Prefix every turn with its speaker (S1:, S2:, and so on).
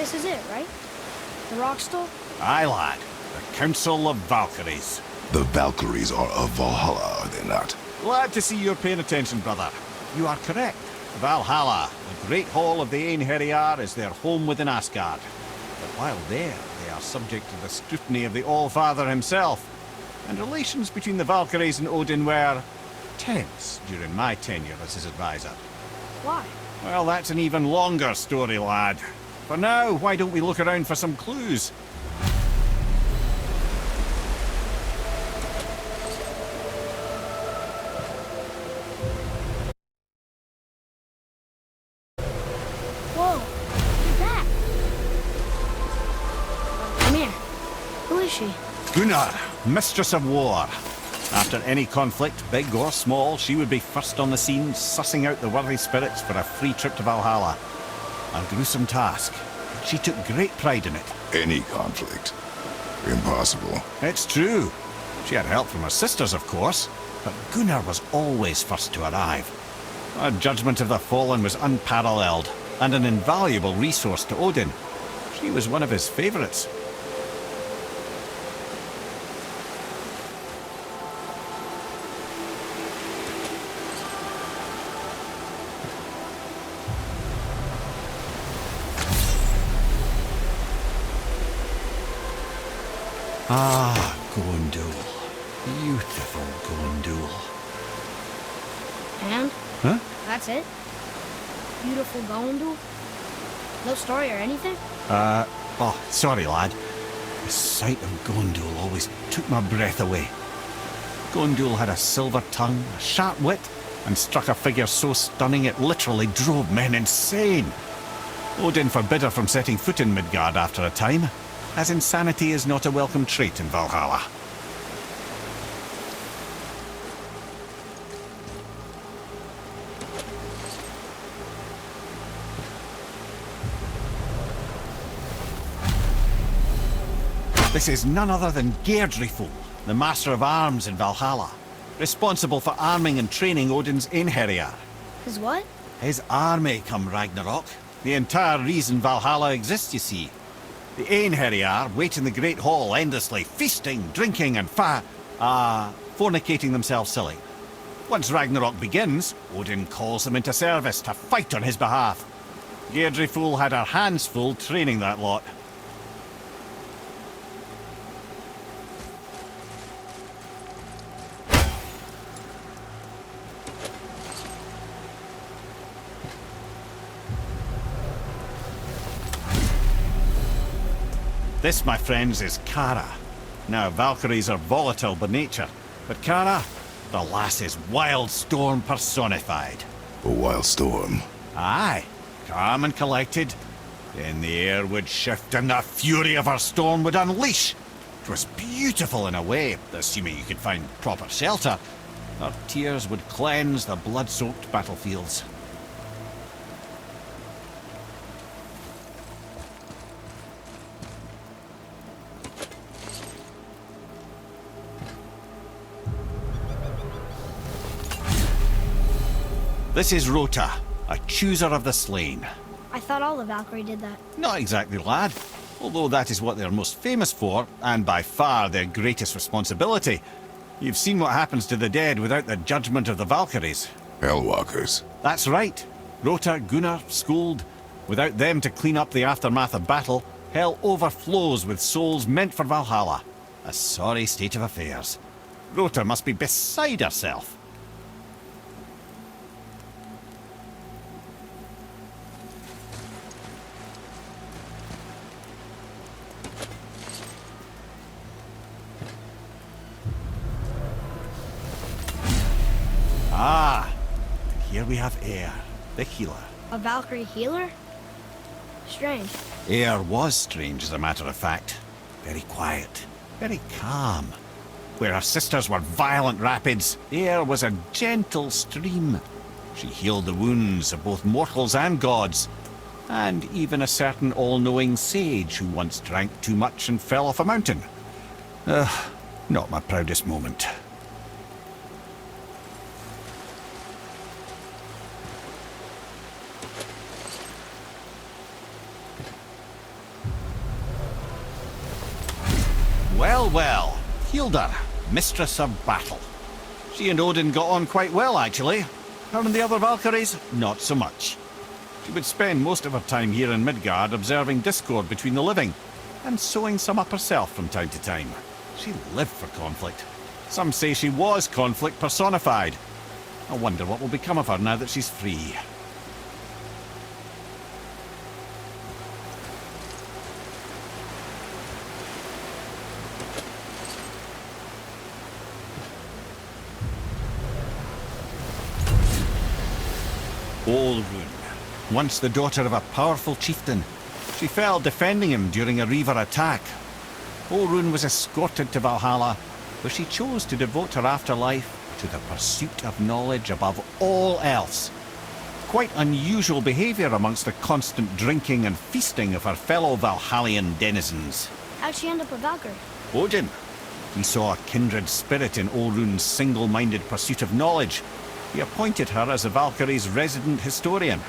S1: This is it, right? The rock stone?
S2: Aye, lad. The Council of Valkyries.
S3: The Valkyries are of Valhalla, are they not?
S2: Glad to see you're paying attention, brother. You are correct. Valhalla, the great hall of the Einherjar, is their home within Asgard. But while there, they are subject to the scrutiny of the All-Father himself. And relations between the Valkyries and Odin were tense during my tenure as his advisor.
S1: Why?
S2: Well, that's an even longer story, lad. For now, why don't we look around for some clues?
S1: Whoa! Look at that! Come here. Who is she?
S2: Gunnar, Mistress of War. After any conflict, big or small, she would be first on the scene, sussing out the worthy spirits for a free trip to Valhalla. A gruesome task. She took great pride in it.
S3: Any conflict. Impossible.
S2: It's true. She had help from her sisters, of course, but Gunnar was always first to arrive. Her judgment of the fallen was unparalleled, and an invaluable resource to Odin. She was one of his favourites. Ah, Gondul. Beautiful Gondul.
S1: And?
S2: Huh?
S1: That's it? Beautiful Gondul? No story or anything?
S2: Oh, sorry, lad. The sight of Gondul always took my breath away. Gondul had a silver tongue, a sharp wit, and struck a figure so stunning it literally drove men insane. Odin forbid her from setting foot in Midgard after a time, as insanity is not a welcome trait in Valhalla. This is none other than Geirdriful, the Master of Arms in Valhalla, responsible for arming and training Odin's Einherjar.
S1: His what?
S2: His army come Ragnarok. The entire reason Valhalla exists, you see. The Einherjar wait in the Great Hall endlessly, feasting, drinking, and fornicating themselves silly. Once Ragnarok begins, Odin calls them into service to fight on his behalf. Geirdriful had her hands full training that lot. This, my friends, is Kara. Now, Valkyries are volatile by nature, but Kara, the lass is wild storm personified.
S3: A wild storm.
S2: Aye, calm and collected. Then the air would shift and the fury of her storm would unleash. It was beautiful in a way, assuming you could find proper shelter. Her tears would cleanse the blood-soaked battlefields. This is Rota, a chooser of the slain.
S1: I thought all the Valkyrie did that.
S2: Not exactly, lad. Although that is what they're most famous for, and by far their greatest responsibility. You've seen what happens to the dead without the judgment of the Valkyries.
S3: Hellwalkers.
S2: That's right. Rota, Gunnar, Skuld. Without them to clean up the aftermath of battle, hell overflows with souls meant for Valhalla. A sorry state of affairs. Rota must be beside herself. Ah, and here we have Eir, the healer.
S1: A Valkyrie healer? Strange.
S2: Eir was strange, as a matter of fact. Very quiet, very calm. Where her sisters were violent rapids, Eir was a gentle stream. She healed the wounds of both mortals and gods, and even a certain all-knowing sage who once drank too much and fell off a mountain. Not my proudest moment. well. Hilda, Mistress of Battle. She and Odin got on quite well, actually. Her and the other Valkyries, not so much. She would spend most of her time here in Midgard observing discord between the living, and sewing some up herself from time to time. She lived for conflict. Some say she was conflict personified. I wonder what will become of her now that she's free. Olrun, once the daughter of a powerful chieftain. She fell defending him during a Reaver attack. Olrun was escorted to Valhalla, where she chose to devote her afterlife to the pursuit of knowledge above all else. Quite unusual behaviour amongst the constant drinking and feasting of her fellow Valhallian denizens.
S1: How'd she end up a Valkyrie?
S2: Odin. He saw a kindred spirit in Olrun's single-minded pursuit of knowledge. He appointed her as the Valkyrie's resident historian.